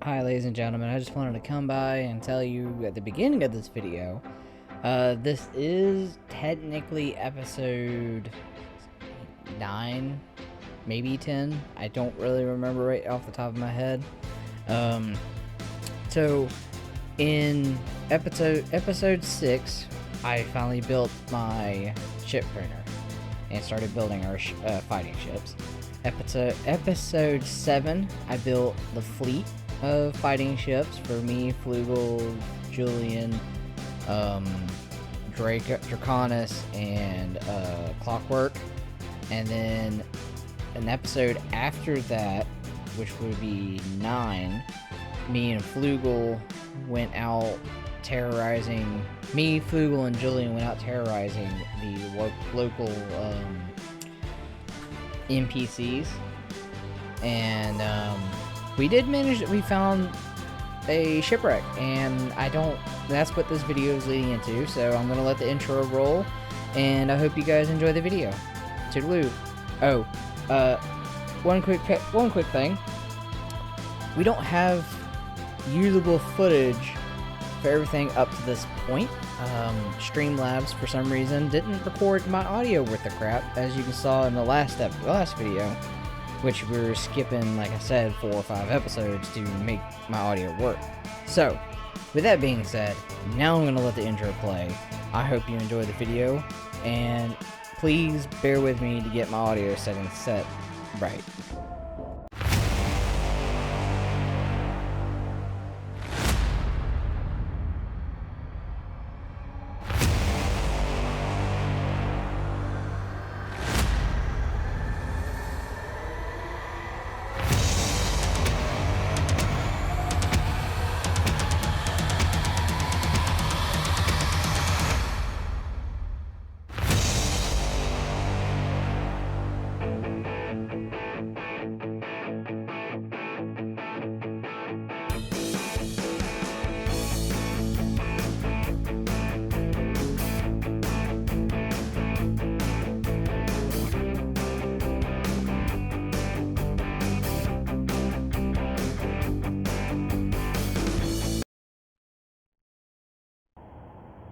Hi ladies and gentlemen, I just wanted to come by and tell you at the beginning of this video, this is technically episode 9, maybe 10, I don't really remember right off the top of my head. So in episode 6, I finally built my ship printer and started building our fighting ships. Episode 7, I built the fleet of fighting ships for me, Flugel, Julian, Draconis, and Clockwork. And then an episode after that, which would be 9, me and Flugel went out terrorizing. Me, Flugel, and Julian went out terrorizing the local NPCs, and we did manage. We found a shipwreck, and that's what this video is leading into. So I'm gonna let the intro roll, and I hope you guys enjoy the video. Toodaloo. Oh, one quick thing. We don't have usable footage for everything up to this point. Streamlabs, for some reason, didn't record my audio worth of crap, as you saw in the last video, which we were skipping, like I said, 4 or 5 episodes to make my audio work. So, with that being said, now I'm going to let the intro play. I hope you enjoy the video, and please bear with me to get my audio settings set right.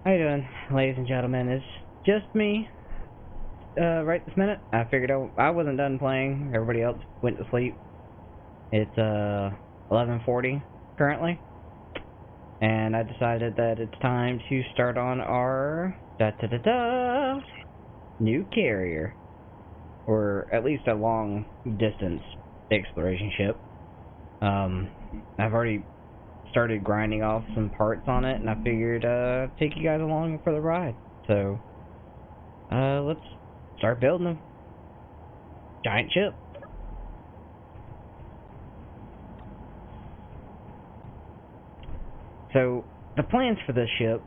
How you doing, ladies and gentlemen? It's just me, right this minute. I figured I wasn't done playing. Everybody else went to sleep. It's 11:40 currently, and I decided that it's time to start on our new carrier, or at least a long distance exploration ship. I've already started grinding off some parts on it, and I figured take you guys along for the ride. So let's start building a giant ship. So the plans for this ship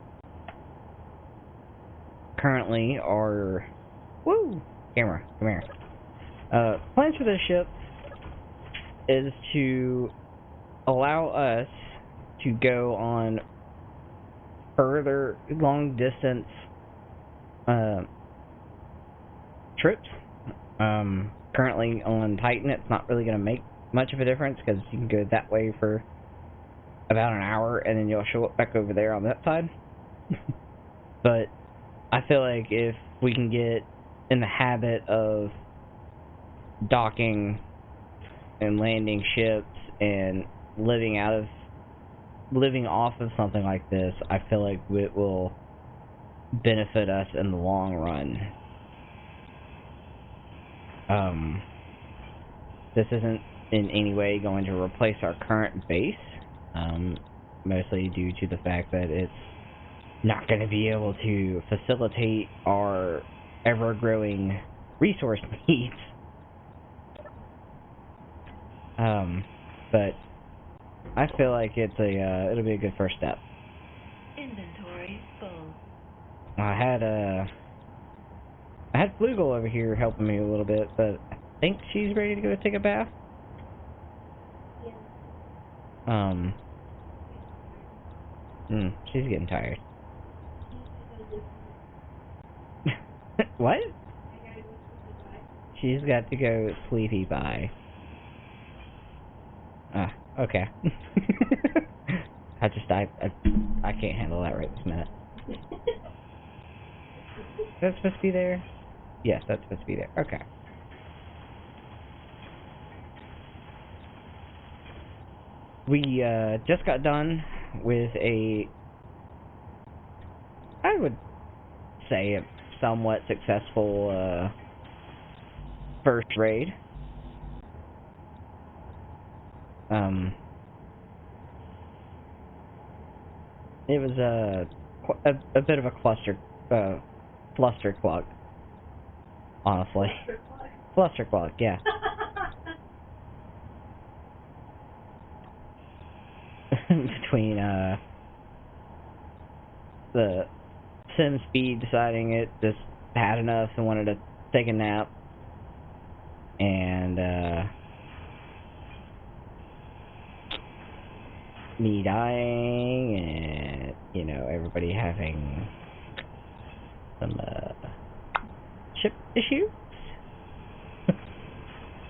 currently are camera, come here. Plans for this ship is to allow us to go on further long distance trips. Currently on Titan, it's not really going to make much of a difference because you can go that way for about an hour and then you'll show up back over there on that side. But I feel like if we can get in the habit of docking and landing ships and living off of something like this, I feel like it will benefit us in the long run. This isn't in any way going to replace our current base, mostly due to the fact that it's not going to be able to facilitate our ever-growing resource needs. But I feel like it'll be a good first step. Inventory full. I had Flugel over here helping me a little bit, but I think she's ready to go take a bath. Yeah. She's getting tired. What? She's got to go sleepy bye. okay. I can't handle that right this minute. Is that supposed to be there? Yes, that's supposed to be there. Okay. We just got done with I would say, a somewhat successful first raid. It was a bit of a clusterclug, honestly. Clusterclug, yeah. Between the sim speed deciding it just had enough and wanted to take a nap, and me dying, and everybody having some chip issues.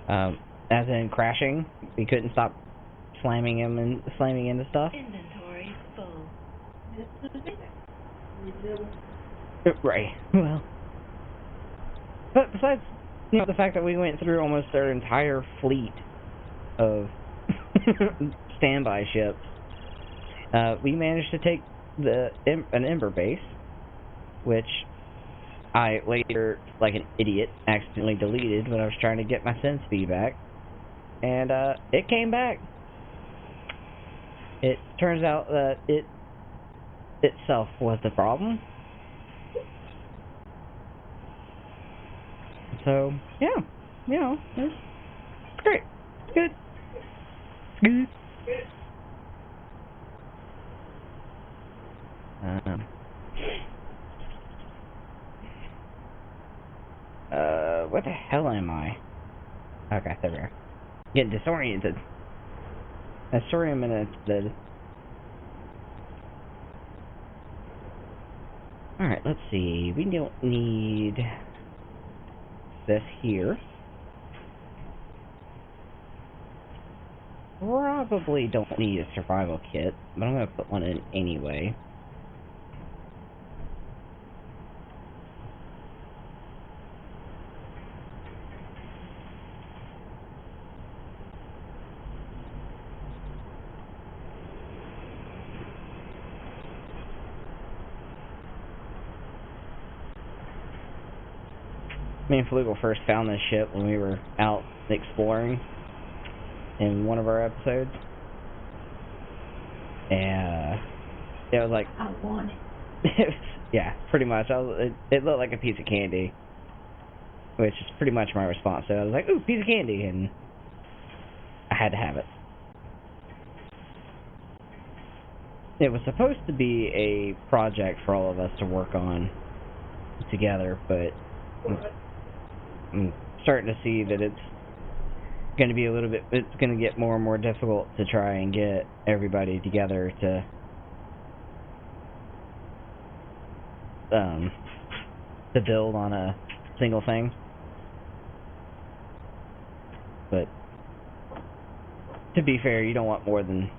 As in crashing. We couldn't stop slamming into stuff. Inventory full. Right. Well, but besides, the fact that we went through almost our entire fleet of standby ships, we managed to take an Ember base, which I later, like an idiot, accidentally deleted when I was trying to get my Sin speed back, and it came back. It turns out that it itself was the problem. So, yeah, it's great. It's good. It's good. What the hell am I? Okay, there we are. Getting disoriented. Sorry, I'm in a... Alright, let's see. We don't need this here. Probably don't need a survival kit, but I'm going to put one in anyway. Me and Flugel first found this ship when we were out exploring in one of our episodes. And it was like... I want it. Yeah, pretty much. It looked like a piece of candy, which is pretty much my response. So I was like, ooh, piece of candy, and I had to have it. It was supposed to be a project for all of us to work on together, but I'm starting to see that it's going to be it's going to get more and more difficult to try and get everybody together to build on a single thing. But to be fair, you don't want more than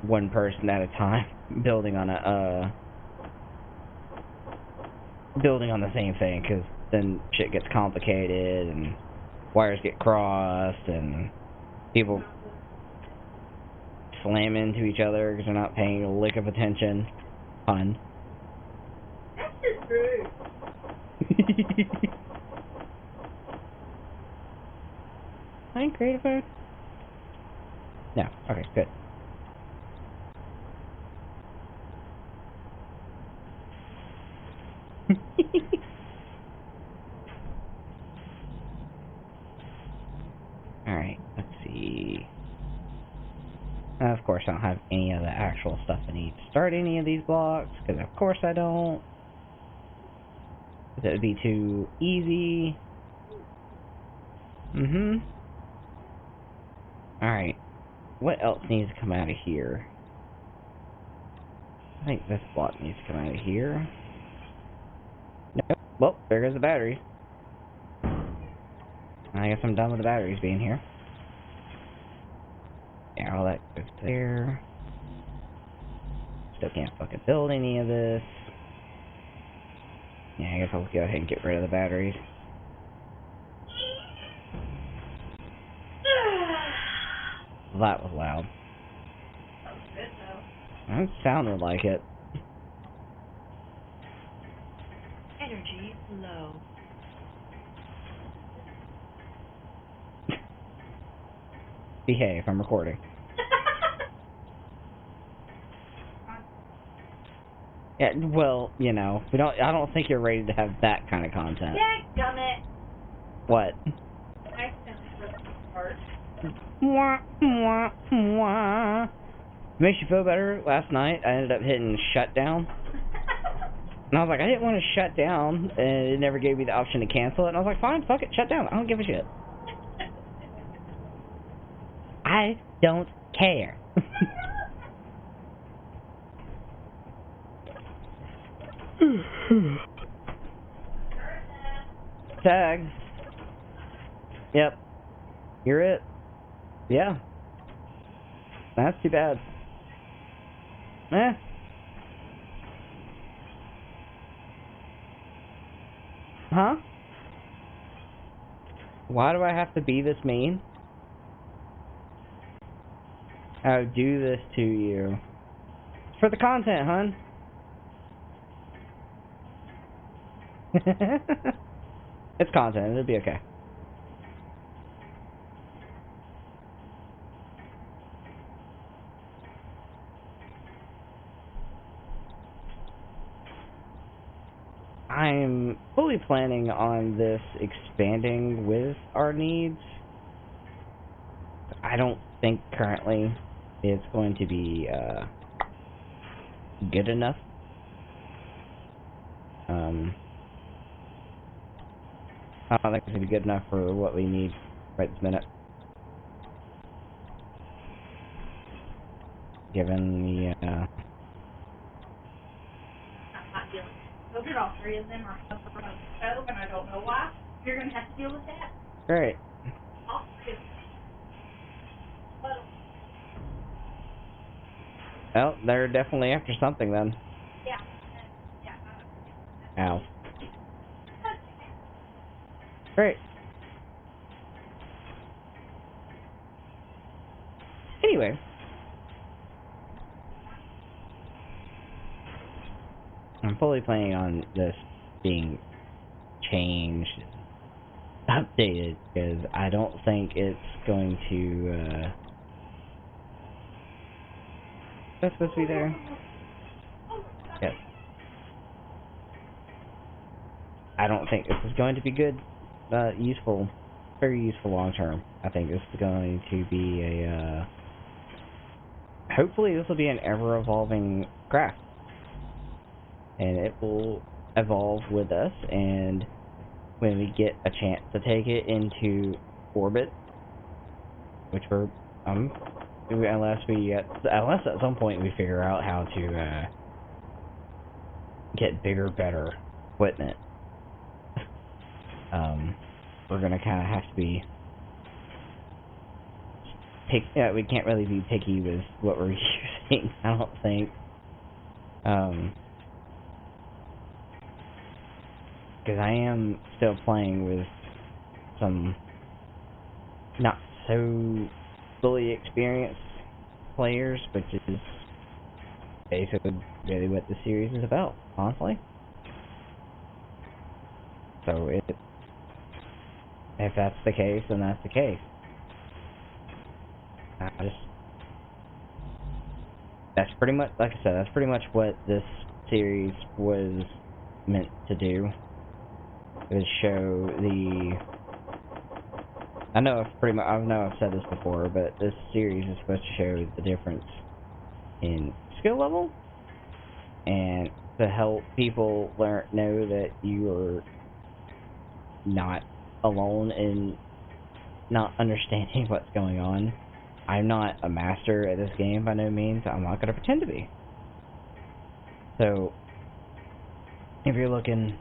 one person at a time building on the same thing, because then shit gets complicated and wires get crossed and people slam into each other because they're not paying a lick of attention. Fun. I ain't creative mode. No. Okay, good. Alright, let's see. Of course, I don't have any of the actual stuff I need to start any of these blocks, because of course I don't. That would be too easy. Alright. What else needs to come out of here? I think this block needs to come out of here. Nope. Well, there goes the batteries. I guess I'm done with the batteries being here. Yeah, all that goes there. Still can't fucking build any of this. Yeah, I guess I'll go ahead and get rid of the batteries. That was loud. That was good, though. It sounded like it. Energy low. Behave, I'm recording. Yeah, well, you know, I don't think you're ready to have that kind of content. Gummit. What? I accidentally ripped the part. Mwah, mwah, mwah. Makes you feel better? Last night, I ended up hitting shutdown. And I was like, I didn't want to shut down, and it never gave me the option to cancel it. And I was like, fine, fuck it, shut down. I don't give a shit. I don't care. Tag. Yep. You're it. Yeah. That's too bad. Eh. Huh? Why do I have to be this mean? I'll do this to you. It's for the content, hun. It's content. It'll be okay. I'm fully planning on this expanding with our needs. I don't think currently it's going to be good enough. I don't think it's going to be good enough for what we need right this minute. Given the, I'm not dealing. Look at all three of them are up on the stove, and I don't know why. You're going to have to deal with that. Great. All three of them. Well, they're definitely after something then. Yeah. Ow. Great. Anyway. I'm fully planning on this being changed, updated, because I don't think it's going to, that's supposed to be there? Yes. I don't think this is going to be good, useful, very useful long term. I think this is going to be a, hopefully this will be an ever-evolving craft. And it will evolve with us, and when we get a chance to take it into orbit, which we're, unless at some point we figure out how to, get bigger, better equipment, we're gonna kind of have to be we can't really be picky with what we're using, I don't think, because I am still playing with some not so fully experienced players, which is basically really what the series is about, honestly. So if that's the case, then that's the case. That's pretty much, like I said, that's pretty much what this series was meant to do. Is show the, I know I've said this before, but this series is supposed to show the difference in skill level, and to help people know that you are not alone in not understanding what's going on. I'm not a master at this game by no means. I'm not going to pretend to be. So, if you're looking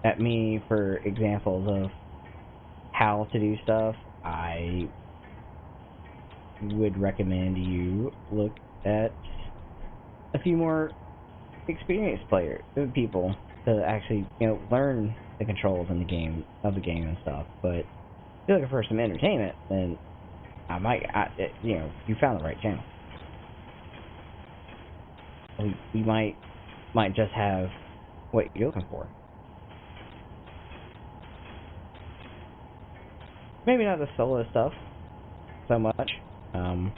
at me for examples of how to do stuff, I would recommend you look at a few more experienced people to actually, learn the controls in the game and stuff. But if you're looking for some entertainment, then you found the right channel. We might just have what you're looking for. Maybe not the solo stuff so much. I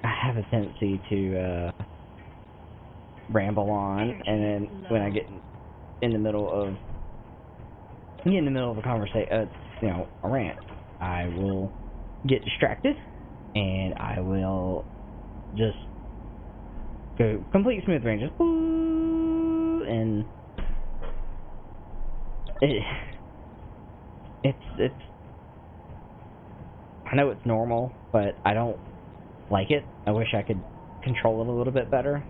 have a tendency to ramble on, and then when I get in the middle of a conversation, a rant, I will get distracted, and I will just go complete smooth range, just and it's I know it's normal, but I don't like it. I wish I could control it a little bit better.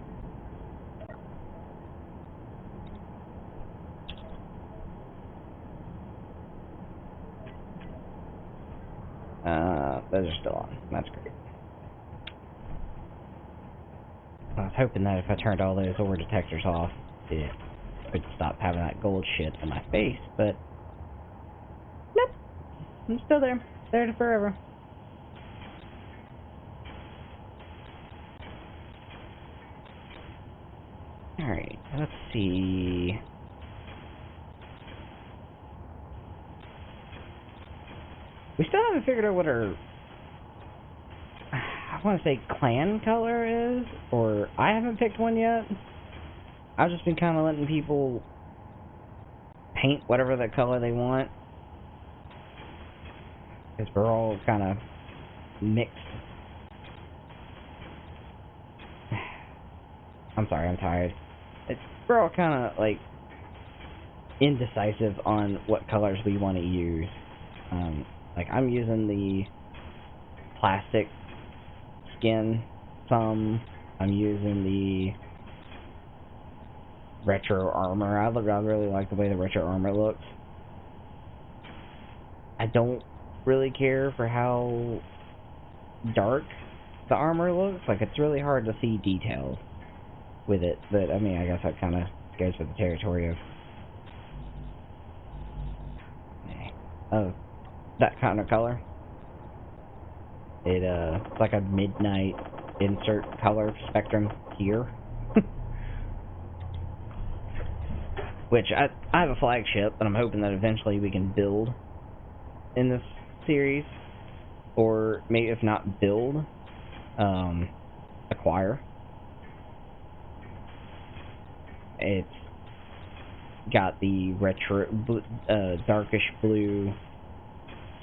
Those are still on. That's great. I was hoping that if I turned all those ore detectors off, it would stop having that gold shit on my face, but nope. I'm still there. There forever. Alright, let's see. We still haven't figured out what our, I want to say, clan color is, or I haven't picked one yet. I've just been kind of letting people paint whatever the color they want, because we're all kind of mixed. I'm sorry, I'm tired. We're all kind of, like, indecisive on what colors we want to use. Like, I'm using the plastic skin some. I'm using the retro armor. I really like the way the retro armor looks. I don't really care for how dark the armor looks. Like, it's really hard to see details with it, but I mean, I guess that kind of goes with the territory of that kind of color. It's like a midnight insert color spectrum here. Which I have a flagship, and I'm hoping that eventually we can build in this series, or maybe if not build, acquire. It's got the retro darkish blue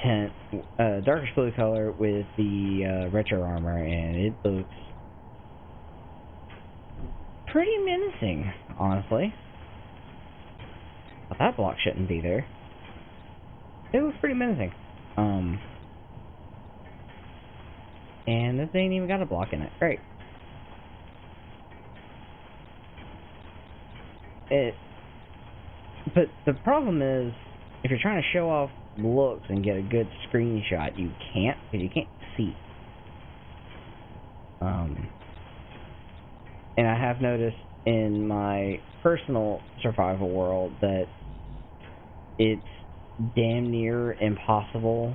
tint, darkish blue color with the retro armor, and it looks pretty menacing, honestly. But that block shouldn't be there. It looks pretty menacing. And this ain't even got a block in it. Great. But the problem is, if you're trying to show off looks and get a good screenshot, you can't, because you can't see. And I have noticed in my personal survival world that it's damn near impossible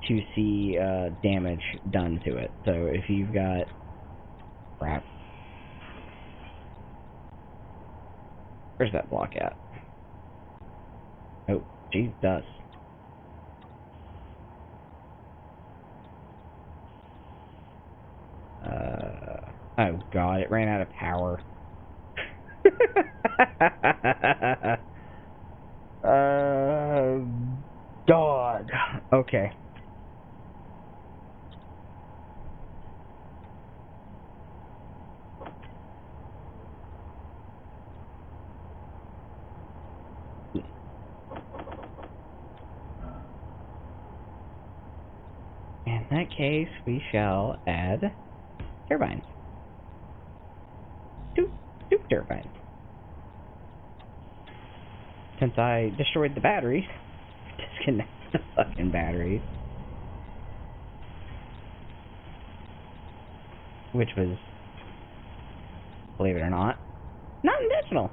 to see damage done to it. So if you've got... Crap. Where's that block at? Oh, geez, dust. Oh god, it ran out of power. God. Okay. In that case, we shall add turbines. Two turbines. Since I destroyed the batteries, disconnect the fucking batteries. which was, believe it or not, not intentional.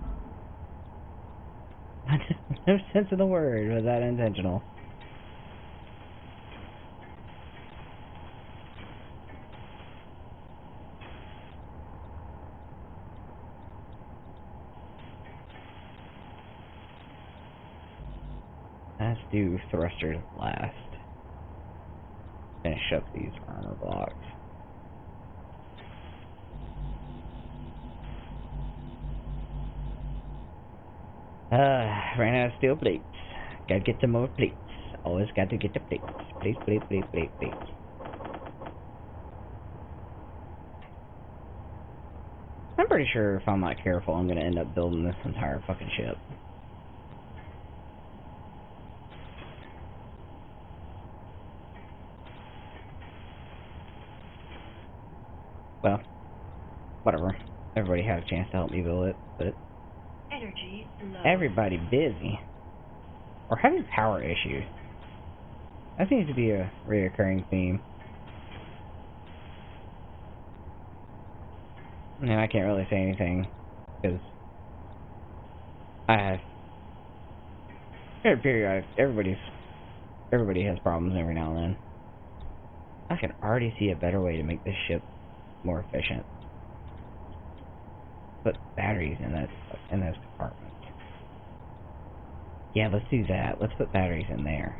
No sense of the word was that intentional. Let's do thrusters last. Finish up these armor blocks. Ran out of steel plates. Gotta get some more plates. Always got to get the plates. Plates. I'm pretty sure if I'm not careful, I'm gonna end up building this entire fucking ship. Well, whatever. Everybody had a chance to help me build it, but Energy low. everybody busy. Or having power issues. That seems to be a reoccurring theme. And I can't really say anything, because I have periodic. Everybody has problems every now and then. I can already see a better way to make this ship more efficient. Put batteries in those compartments. Yeah, let's do that. Let's put batteries in there.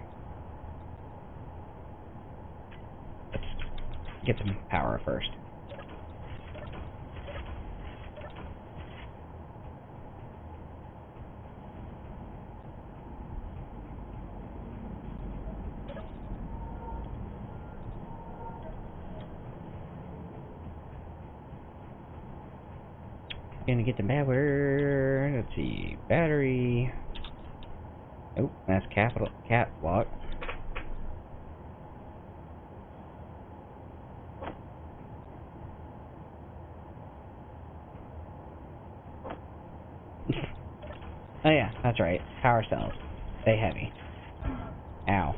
Let's get some power first. Gonna get the power. Let's see, battery. Oh, that's cap block. Oh yeah, that's right. Power cells. Stay heavy. Ow.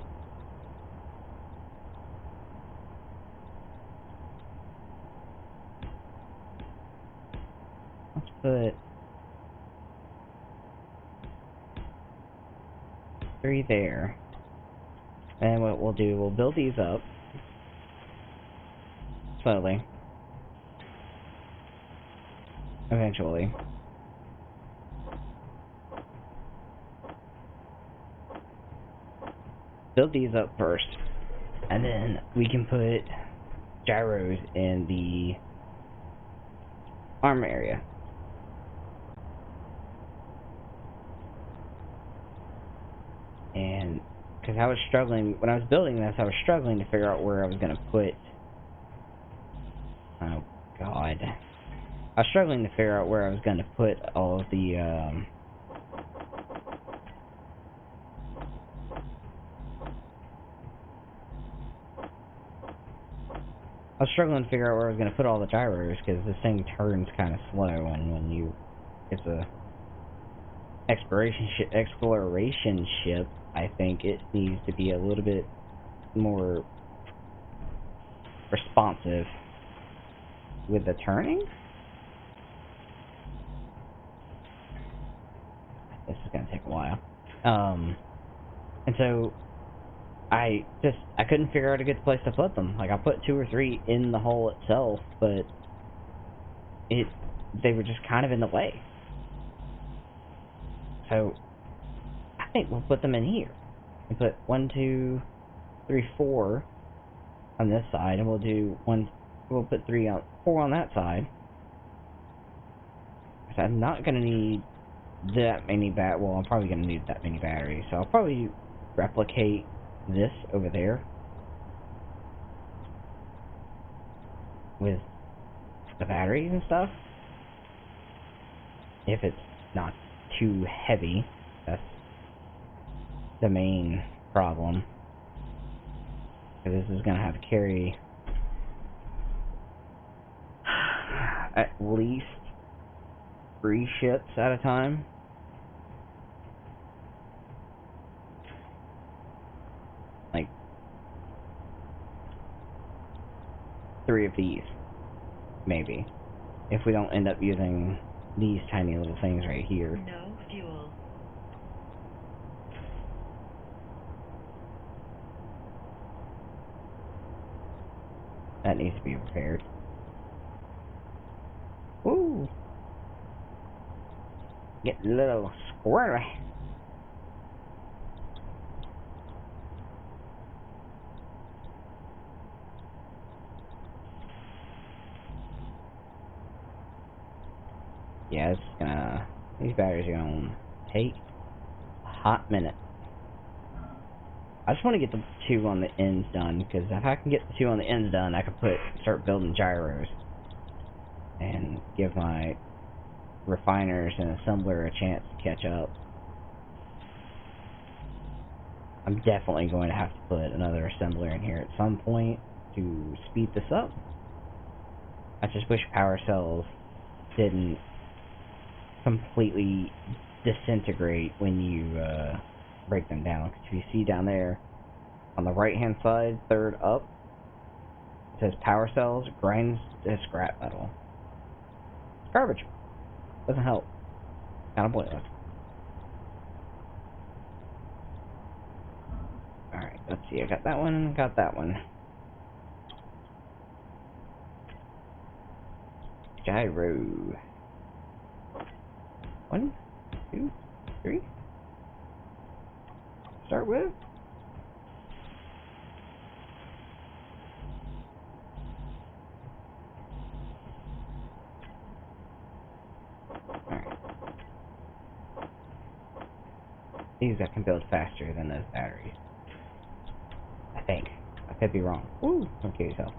Let's put 3 there. And what we'll do, we'll build these up slowly. Eventually. Build these up first. And then we can put gyros in the armor area. And because I was struggling when I was building this, I was struggling to figure out where I was going to put. Oh God, I was struggling to figure out where I was going to put all of the. I was struggling to figure out where I was going to put all the gyros because this thing turns kind of slow, and when you it's a exploration ship, I think it needs to be a little bit more responsive with the turning. This is going to take a while. And so I couldn't figure out a good place to put them. Like, I put 2 or 3 in the hole itself, but they were just kind of in the way. So I think we'll put them in here. We put 1, 2, 3, 4 on this side, and we'll put 4 on that side. So I'm not gonna need that many well, I'm probably gonna need that many batteries, so I'll probably replicate this over there with the batteries and stuff. If it's not too heavy, that's the main problem. Because this is gonna have to carry at least 3 ships at a time. Like 3 of these. Maybe. If we don't end up using these tiny little things right here. No fuel. That needs to be repaired. Ooh. Get a little squirrely. Yeah, it's gonna... These batteries are gonna take a hot minute. I just want to get the two on the ends done, because if I can get the two on the ends done, I can start building gyros. And give my refiners and assembler a chance to catch up. I'm definitely going to have to put another assembler in here at some point to speed this up. I just wish power cells didn't completely disintegrate when you break them down. Because if you see down there on the right hand side, third up, it says power cells, grinds to scrap metal. It's garbage. Doesn't help. Kind of pointless. Alright, let's see. I got that one, got that one. Gyro. 1, 2, 3. Start with. Alright. These I can build faster than those batteries. I think. I could be wrong. Ooh, don't kill yourself.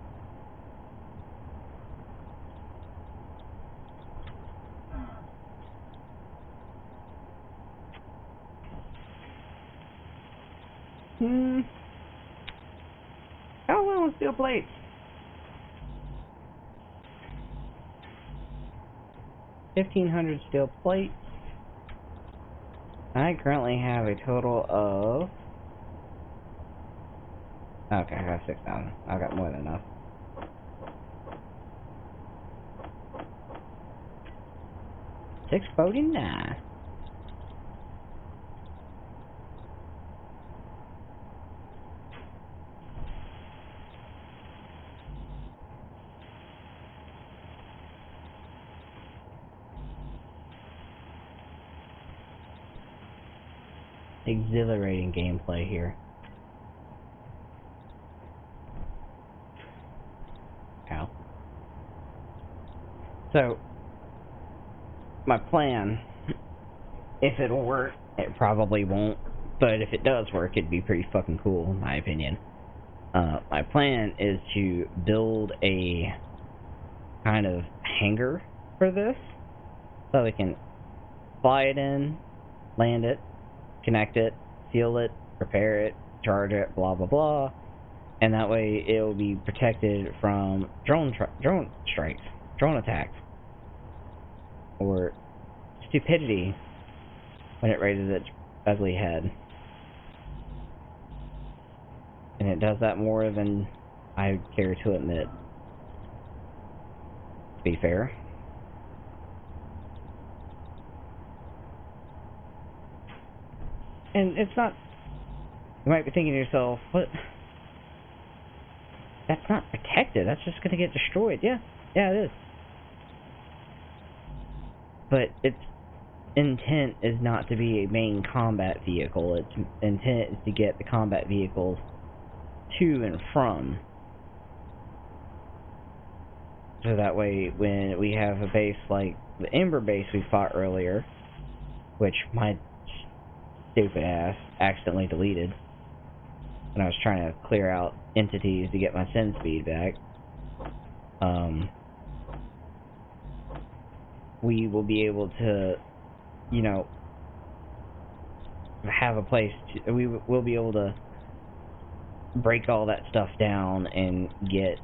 How well on steel plates? $1,500 steel plates. I currently have a total of... Okay, I got 6,000. I got more than enough. $649. Exhilarating gameplay here. Ow. So, my plan, if it'll work, it probably won't, but if it does work, it'd be pretty fucking cool, in my opinion. My plan is to build a kind of hangar for this, so we can fly it in, land it, connect it, seal it, repair it, charge it, blah blah blah, and that way it will be protected from drone strikes, drone attacks, or stupidity when it raises its ugly head. And it does that more than I care to admit. To be fair. And it's not... You might be thinking to yourself, what? That's not protected. That's just going to get destroyed. Yeah, it is. But its intent is not to be a main combat vehicle. Its intent is to get the combat vehicles to and from. So that way, when we have a base like the Ember base we fought earlier, which my stupid ass accidentally deleted when I was trying to clear out entities to get my send speed back, we will be able to, you know, have a place to, we'll be able to break all that stuff down and get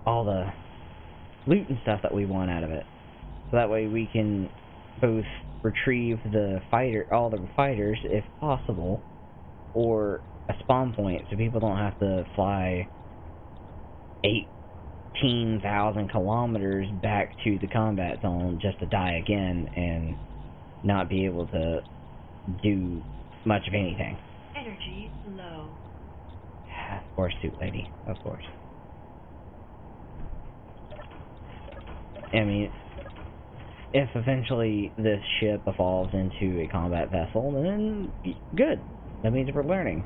all the loot and stuff that we want out of it. So that way we can both retrieve all the fighters if possible, or a spawn point so people don't have to fly 8 18,000 kilometers back to the combat zone just to die again and not be able to do much of anything. Energy low. Of course, suit lady. Of course. I mean, if eventually this ship evolves into a combat vessel, then good. That means we're learning.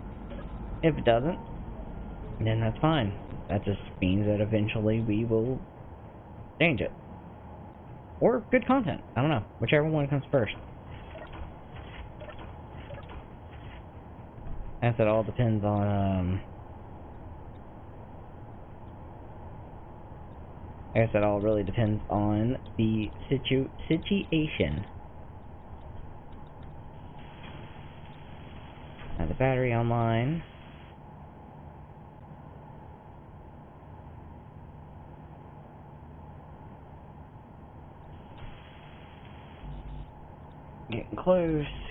If it doesn't, then that's fine. That just means that eventually we will change it. Or good content. I don't know. Whichever one comes first. I guess it all depends on, I guess it all really depends on the situation. Now the battery online.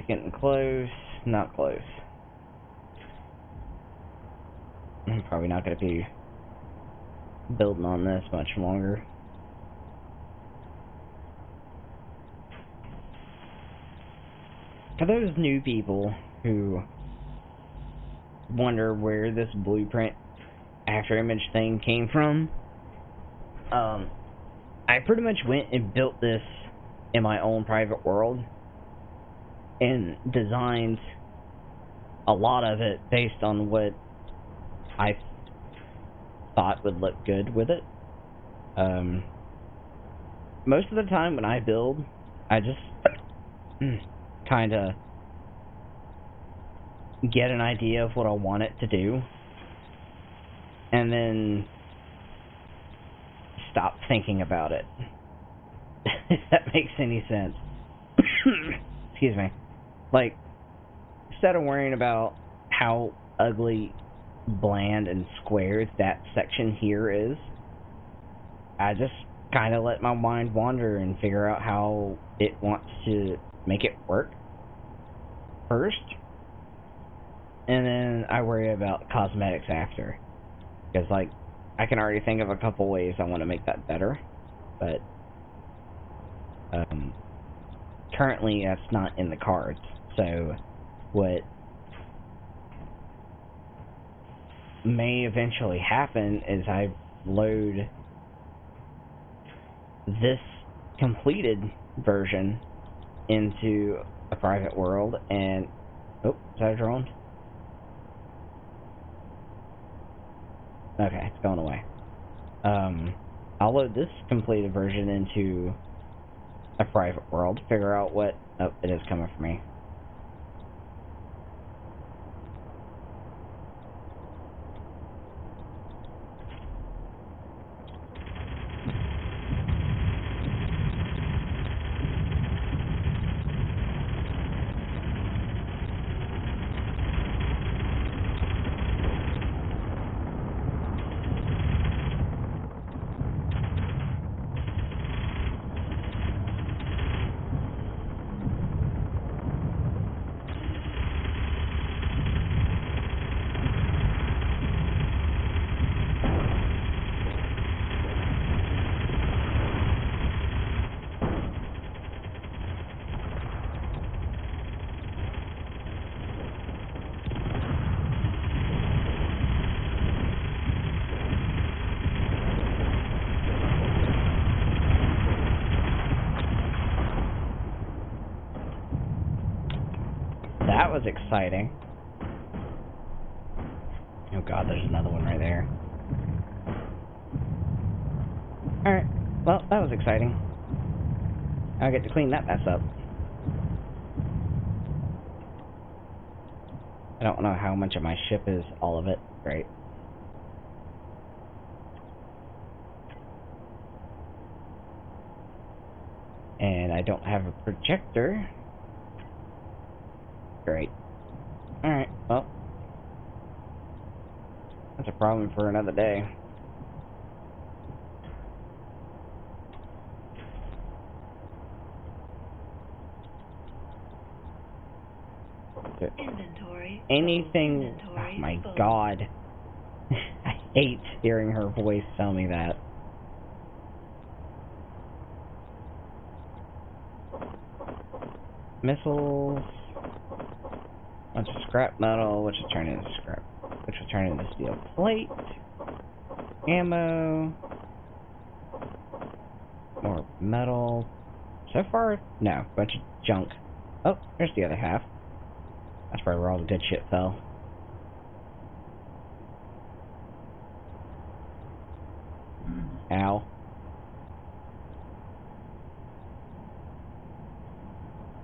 Getting close, not close. I'm probably not going to be building on this much longer. For those new people who wonder where this blueprint after image thing came from, I pretty much went and built this in my own private world and designed a lot of it based on what I thought would look good with it. Most of the time when I build, I just kind of get an idea of what I want it to do and then stop thinking about it. If that makes any sense. Excuse me. Like, instead of worrying about how ugly, bland, and square that section here is, I just kind of let my mind wander and figure out how it wants to make it work first, and then I worry about cosmetics after. Because, like, I can already think of a couple ways I want to make that better, but currently that's not in the cards. So what may eventually happen is I load this completed version into a private world and... Oh, is that a drone? Okay, it's going away. I'll load this completed version into a private world, figure out what... Oh, it is coming for me. That was exciting. Oh god, there's another one right there. Alright, well, that was exciting. I get to clean that mess up. I don't know how much of my ship is all of it. Great. And I don't have a projector. Great. Alright, well. That's a problem for another day. Inventory. Anything... Inventory Oh my full. god. I hate hearing her voice tell me that. Missiles. Bunch of scrap metal, which will turn into scrap. Which will turn into steel plate. Ammo. More metal. So far, no. Bunch of junk. Oh, there's the other half. That's probably where all the good shit fell. Ow.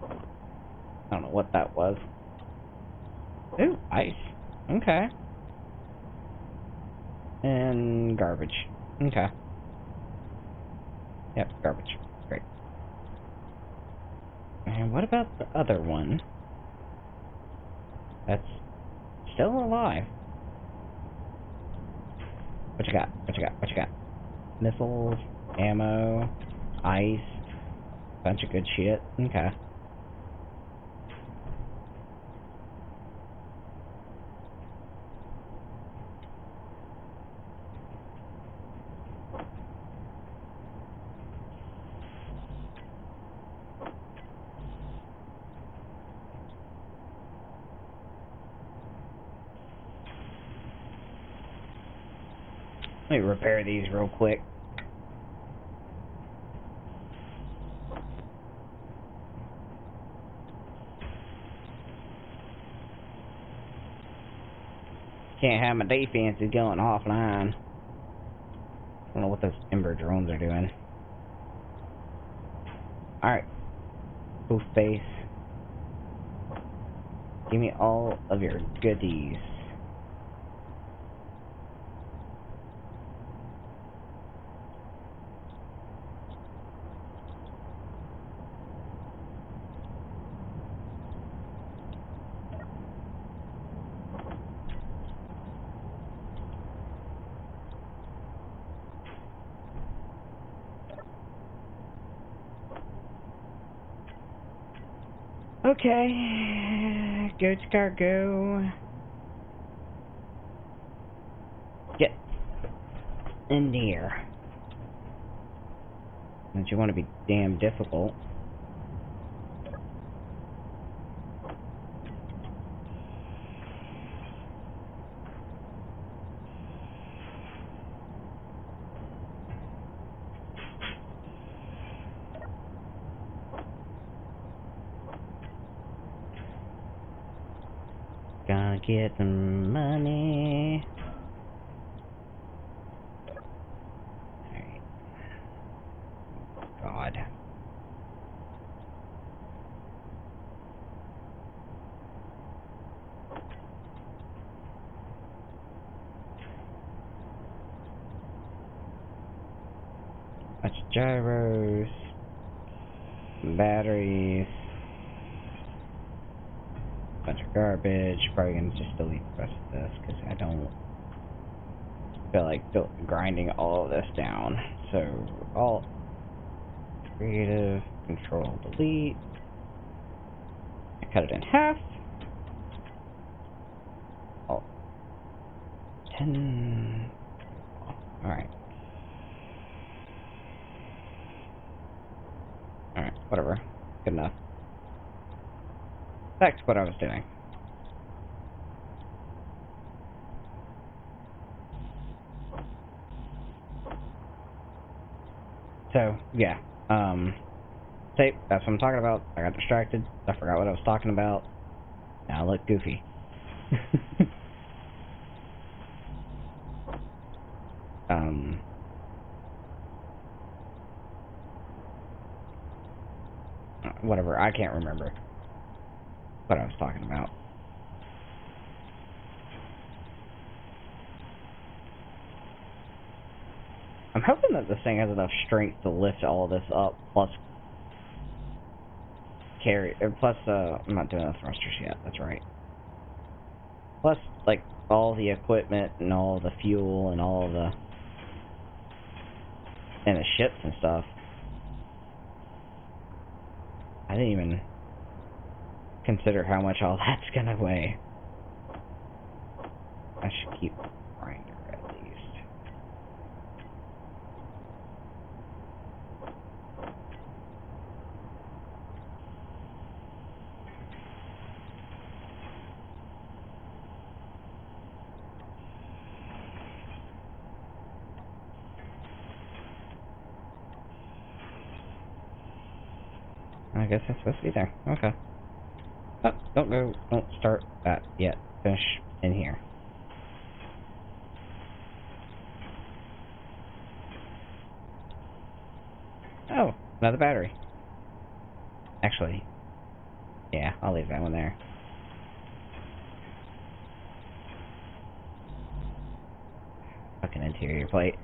I don't know what that was. Ooh, ice. Okay. And garbage. Okay. Yep, garbage. Great. And what about the other one? That's still alive. What you got? What you got? What you got? Missiles, ammo, ice, bunch of good shit. Okay. Let me repair these real quick. Can't have my defenses going offline. I don't know what those Ember drones are doing. Alright. Poof face. Give me all of your goodies. Okay, go to cargo. Get in here. Don't you want to be damn difficult? Gonna get some money. Alright. God. Bunch of gyros. Batteries. Bunch of garbage. Probably gonna just delete the rest of this because I don't feel like grinding all of this down. So, all creative, control, delete. I cut it in half. All 10. Alright. Alright, whatever. Good enough. Back to what I was doing. So, yeah. Tape, that's what I'm talking about. I got distracted. I forgot what I was talking about. Now I look goofy. Whatever, I can't remember what I was talking about. I'm hoping that this thing has enough strength to lift all this up, plus carry, plus, I'm not doing the thrusters yet, that's right. Plus, like, all the equipment and all the fuel and all the, and the ships and stuff. I didn't even consider how much all that's gonna weigh. I should keep grinder at least. I guess that's supposed to be there. Okay. Oh, don't start that yet. Finish in here. Oh, another battery. Actually, yeah, I'll leave that one there. Fucking interior plate.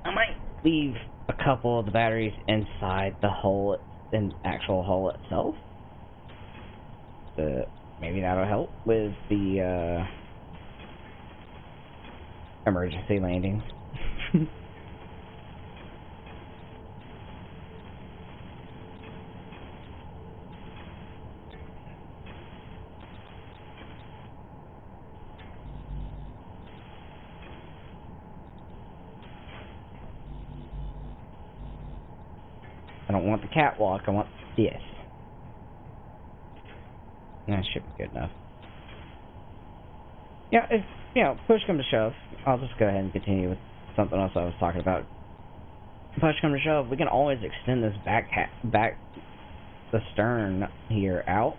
I might leave a couple of the batteries inside the hull, in actual hull itself. Maybe that'll help with the emergency landings. I don't want the catwalk, I want this. That should be good enough. Yeah, if, push come to shove, I'll just go ahead and continue with something else I was talking about. Push come to shove, we can always extend this back the stern here out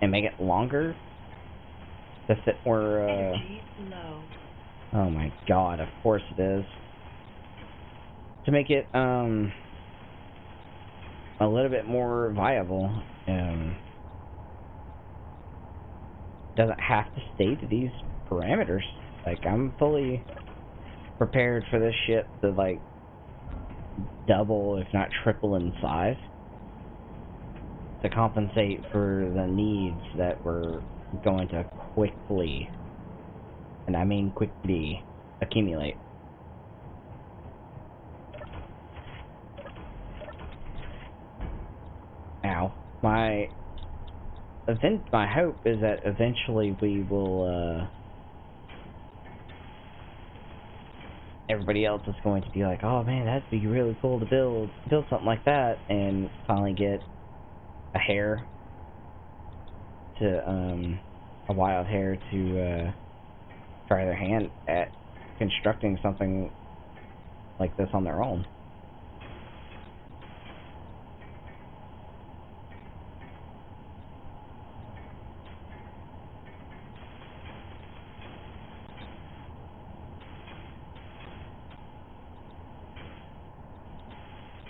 and make it longer to fit more, Energy low. oh my god, of course it is. To make it, a little bit more viable, doesn't have to stay to these parameters. Like, I'm fully prepared for this ship to, like, double, if not triple in size, to compensate for the needs that we're going to quickly, and I mean quickly, accumulate. Ow. My hope is that eventually we will, everybody else is going to be like, oh man, that'd be really cool to build something like that, and finally get a hare to, a wild hare to, try their hand at constructing something like this on their own.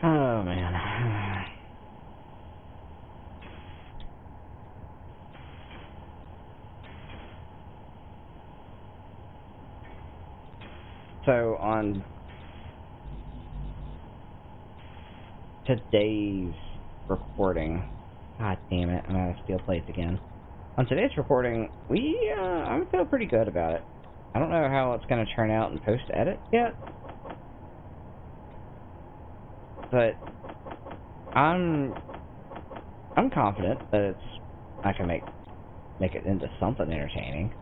Oh, man. So, on today's recording... God damn it, I'm out of steel plates again. On today's recording, I feel pretty good about it. I don't know how it's going to turn out in post-edit yet. But I'm confident that I can make it into something entertaining.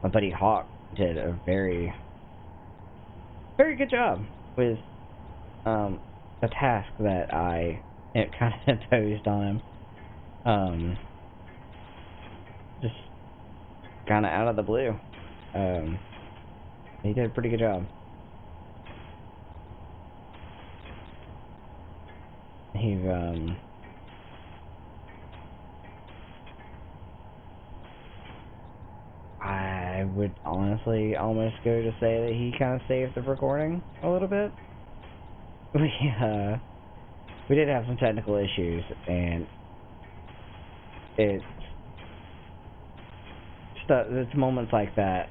My buddy Hawk did a very, very good job with a task that I kind of imposed on him. Just kind of out of the blue. He did a pretty good job. I would honestly almost go to say that he kind of saved the recording a little bit. We did have some technical issues, and it's moments like that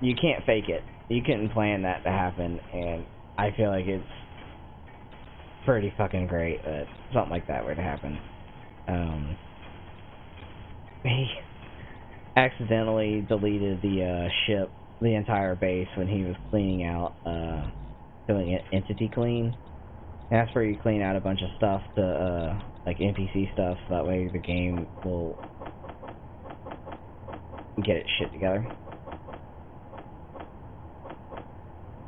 you can't fake it. You couldn't plan that to happen, and I feel like it's pretty fucking great that something like that were to happen. He accidentally deleted the ship, the entire base, when he was cleaning out, doing an entity clean. And that's where you clean out a bunch of stuff to, like NPC stuff, so that way the game will get its shit together.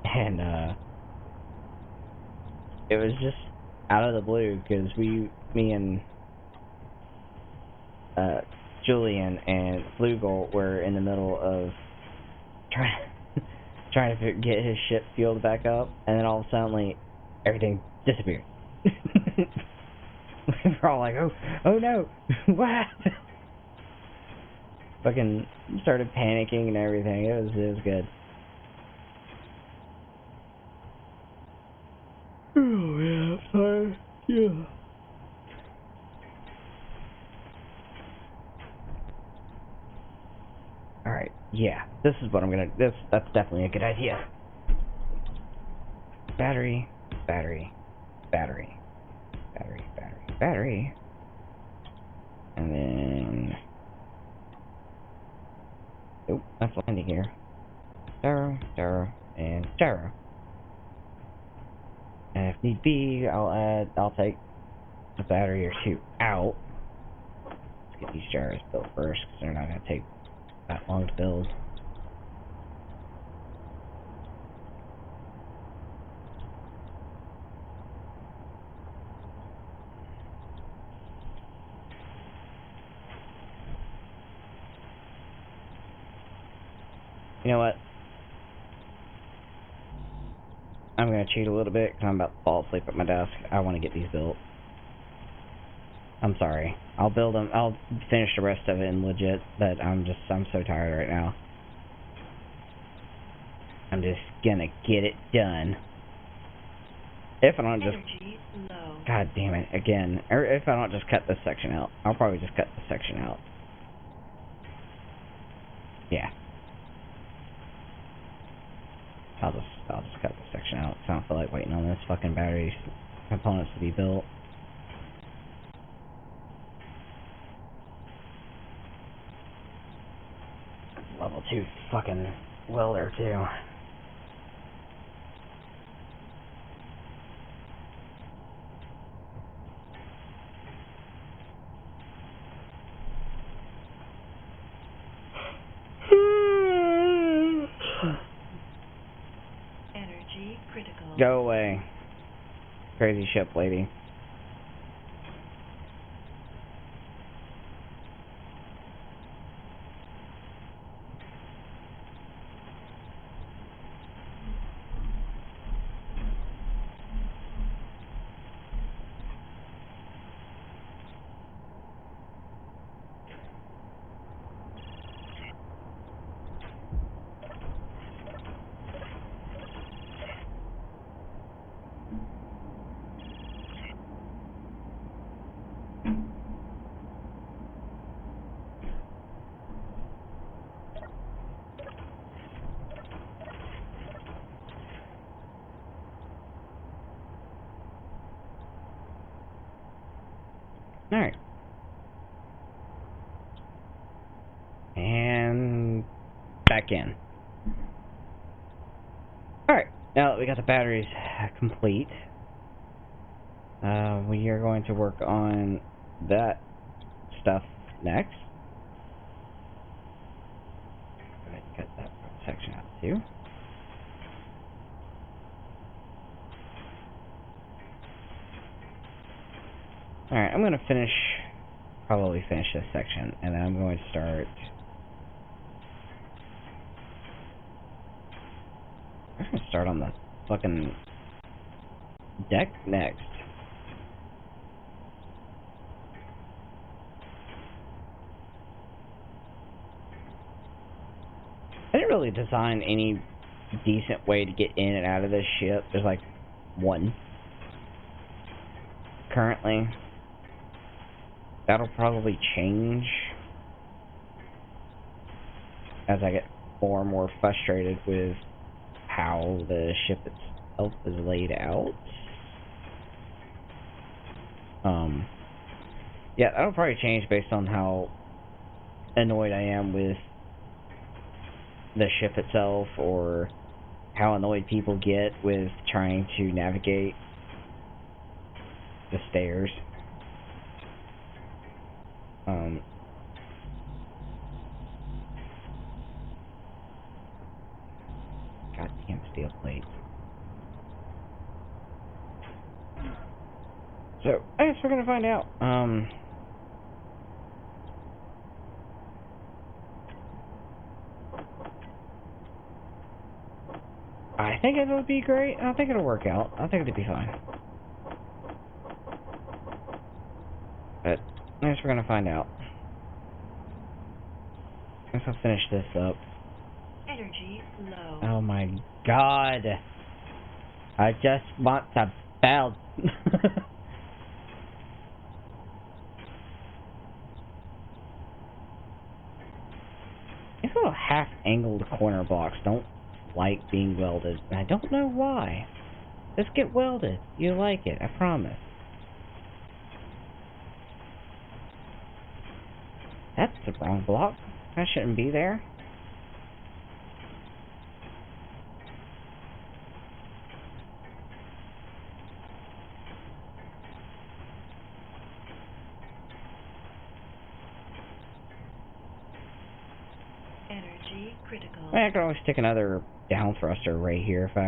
And, it was just out of the blue, because me and, Julian and Flugel were in the middle of trying trying to get his ship fueled back up, and then all of a sudden, like, everything disappeared. We're all like, oh no, what happened? Fucking started panicking and everything. It was good. Oh yeah, sorry. Yeah. Alright, yeah. This is what I'm gonna that's definitely a good idea. Battery, battery, battery, battery, battery, battery. And then oh, that's landing here. Gyro, and gyro. And if need be, I'll take a battery or two out. Let's get these gyros built first, because they're not going to take that long to build. You know what? I'm going to cheat a little bit, because I'm about to fall asleep at my desk. I want to get these built. I'm sorry. I'll build them. I'll finish the rest of it in legit, but I'm so tired right now. I'm just gonna get it done. If I don't just... Energy low. God damn it, again. Or if I don't just cut this section out. I'll probably just cut this section out. Yeah. I'll just cut this section out, so I don't feel like waiting on this fucking battery components to be built. Level 2 fucking welder, too. Energy critical. Go away. Crazy ship lady. Alright. And back in. Alright, now that we got the batteries complete, we are going to work on that stuff next. Go ahead and cut that section out too. Alright, I'm going to probably finish this section, and then I'm going to start... I'm going to start on the fucking deck next. I didn't really design any decent way to get in and out of this ship. There's like one currently. That'll probably change as I get more and more frustrated with how the ship itself is laid out. Yeah, that'll probably change based on how annoyed I am with the ship itself, or how annoyed people get with trying to navigate the stairs. Goddamn steel plate. So, I guess we're gonna find out. I think it'll be great. I think it'll work out. I think it'll be fine. But I guess we're gonna find out. I guess I'll finish this up. Energy low. Oh my god. I just want to belt. These little half-angled corner blocks don't like being welded, and I don't know why. Just get welded. You like it, I promise. That's the wrong block. That shouldn't be there. Energy critical. I can always stick another down thruster right here if it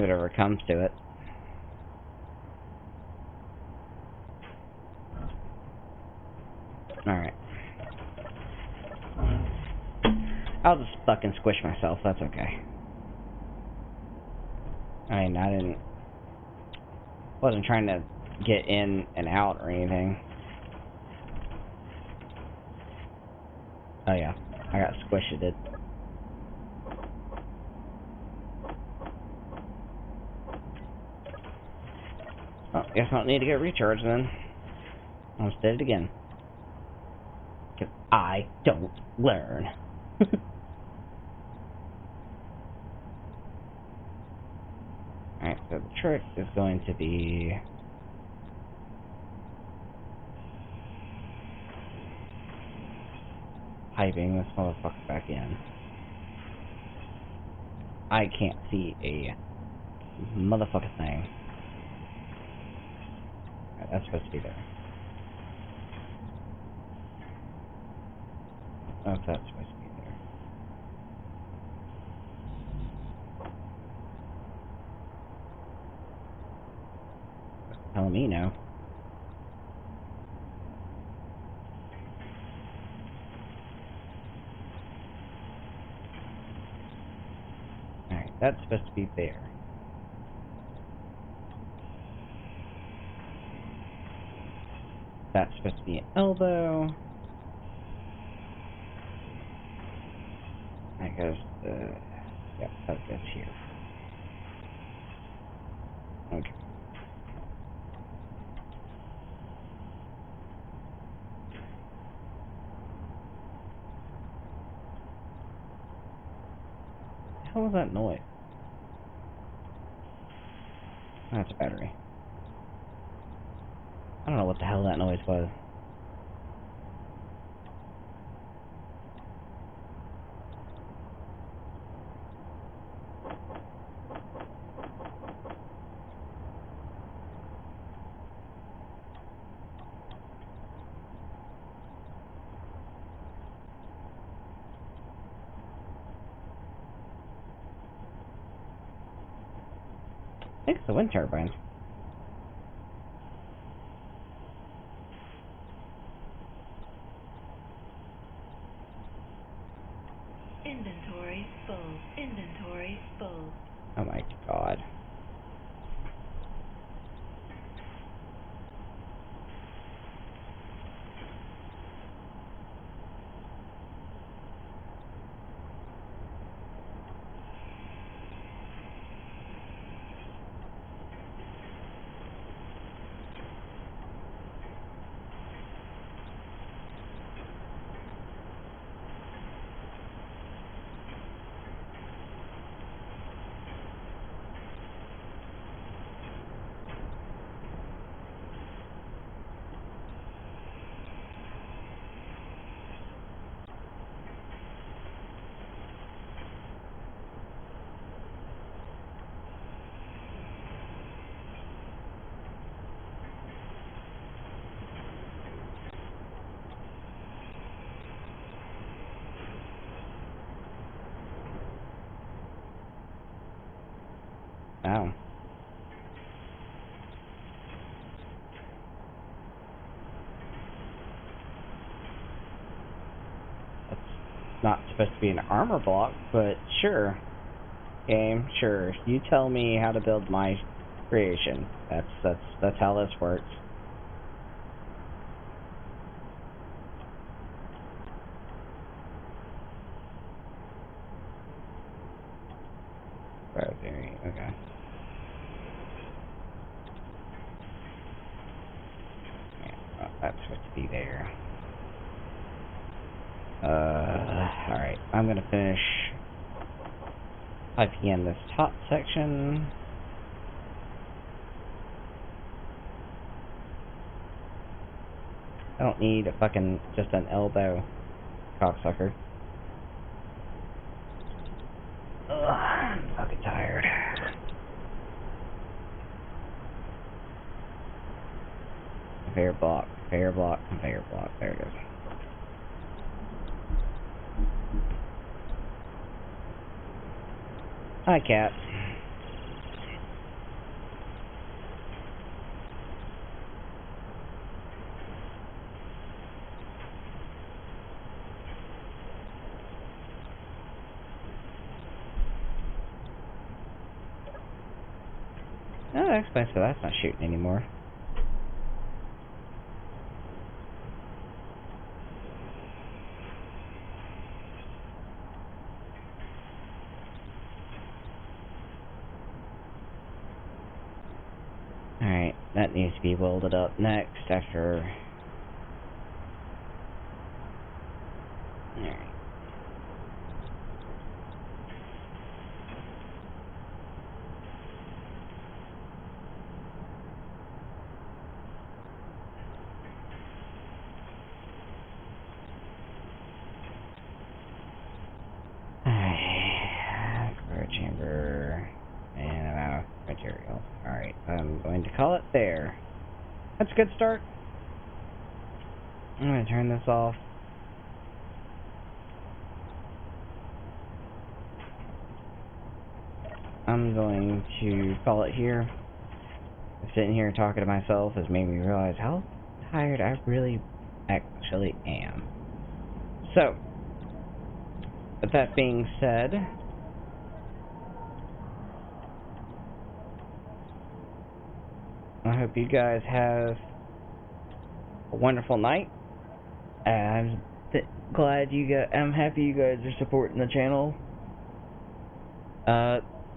ever comes to it. Alright. I'll just fucking squish myself, that's okay. I mean, wasn't trying to get in and out or anything. Oh yeah, I got squished. Oh, guess I don't need to get recharged then. I'll just did it again. Because I don't learn. Alright, so the trick is going to be... piping this motherfucker back in. I can't see a motherfucking thing. Alright, that's supposed to be there. Oh, that's supposed to be there. Telling me no. Alright, that's supposed to be there. That's supposed to be an elbow. That goes, yep, that goes here. Okay. What the hell was that noise? That's a battery. I don't know what the hell that noise was. I think it's the wind turbine. Inventory full. Inventory full. Oh my god. Wow. That's not supposed to be an armor block, but sure. Game, sure. You tell me how to build my creation. That's how this works. Okay. Yeah, that's supposed to be there. Alright. I'm gonna finish piping in this top section. I don't need a fucking just an elbow, cocksucker. Ugh, I'm fucking tired. Conveyor block, conveyor block, conveyor block. There it goes. Hi, cat. Oh, that explains why that's not shooting anymore. Alright, that needs to be welded up next after... Alright. Square chamber, and I'm out of material. Alright, I'm going to call it there. That's a good start. I'm going to turn this off. I'm going to call it here. Sitting here talking to myself has made me realize how tired I really actually am. So, with that being said, I hope you guys have a wonderful night. I'm I'm happy you guys are supporting the channel.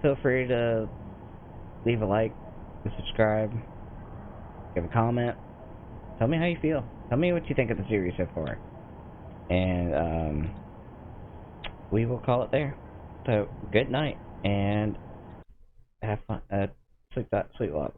Feel free to leave a like, subscribe, give a comment. Tell me how you feel. Tell me what you think of the series so far. And we will call it there. So good night and have fun. Sleep a lot.